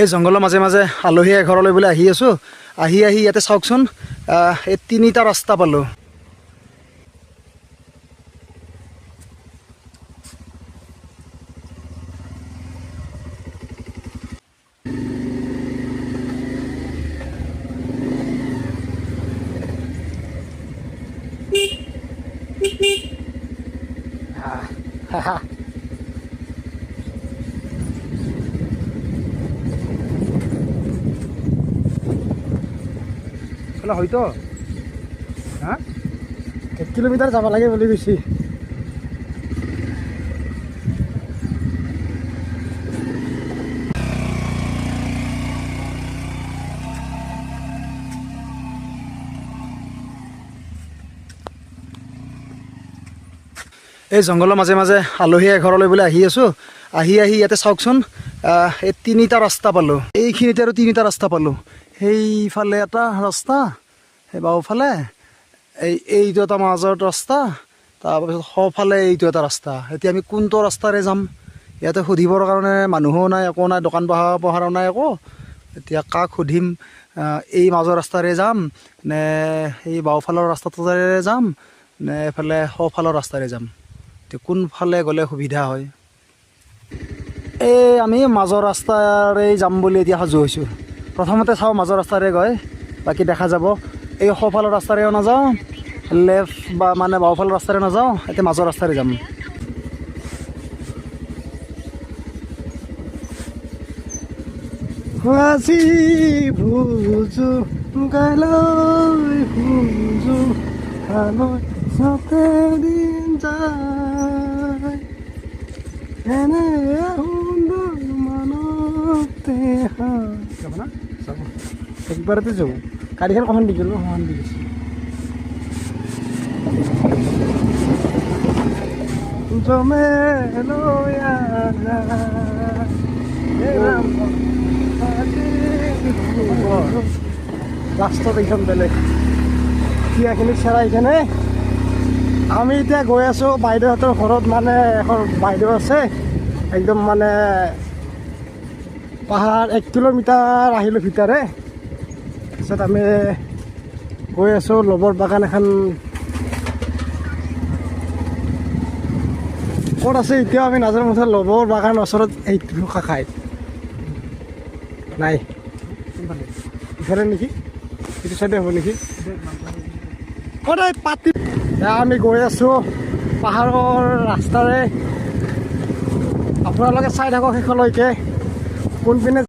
এই জংঘলৰ মাজে মাজে আলহী এঘৰলৈ বোলে আহি আছোঁ। আহি ইয়াতে চাওকচোন, এই তিনিটা ৰাস্তা পালোঁ। হয়তো 1 কিলোমিটাৰ যাব লাগে বুলি কৈছি। এই জংঘলৰ মাজে মাজে আলহী এঘৰলৈ বোলে আহি আছোঁ। আহি ইয়াতে চাওকচোন, এই তিনিটা ৰাস্তা পালোঁ। এইখিনিতে আৰু তিনিটা ৰাস্তা পালোঁ। সেইফালে এটা ৰাস্তা, সেই বাওঁফালে এইটো এটা মাজত ৰাস্তা, তাৰপিছত সোঁফালে এইটো এটা ৰাস্তা। এতিয়া আমি কোনটো ৰাস্তাৰে যাম? ইয়াতে সুধিবৰ কাৰণে মানুহো নাই, একো নাই, দোকান পোহাৰো নাই একো। এতিয়া কাক সুধিম? এই মাজৰ ৰাস্তাৰে যাম নে এই বাওঁফালৰ ৰাস্তাটোৰে যাম নে এইফালে সোঁফালৰ ৰাস্তাৰে যাম? এতিয়া কোনফালে গ'লে সুবিধা হয়? এই আমি মাজৰ ৰাস্তাৰে যাম বুলি এতিয়া সাজু হৈছোঁ। প্ৰথমতে চাওঁ মাজৰ ৰাস্তাৰে গৈ, বাকী দেখা যাব। এই সোঁফালৰ ৰাস্তাৰেও নাযাওঁ, লেফ্ট বা মানে বাওঁফালৰ ৰাস্তাৰে নাযাওঁ, এতিয়া মাজৰ ৰাস্তাৰে যাম। আজি বুজো গালৈ বুজো হালৈ চাতে দিন যায় এনে সুন্দৰ মানতে যাব না যাব একবাৰতে যাব। গাড়ীখন কখন দি গ'লো, সমান দি গৈছে। জমে লাষ্টত এইখন বেলেগ কিয়াখিনি চেৰাই কেনে আমি এতিয়া গৈ আছোঁ বাইদেউহঁতৰ ঘৰত। মানে এখন বাইদেউ আছে, একদম মানে পাহাৰ 1 কিলোমিটাৰ আহিলোঁ ভিতৰে। তাৰপিছত আমি গৈ আছোঁ লবৰ বাগান এখন ক'ত আছে এতিয়াও আমি নাজানো। মুঠতে লবৰ বাগানৰ ওচৰত এইটো খাই নাই, ইফালে নেকি, এইটো চাইডে হ'ব নেকি? সদায় পাতি আমি গৈ আছোঁ পাহাৰৰ ৰাস্তাৰে। আপোনালোকে চাই থাকক শেষলৈকে কোনপিনে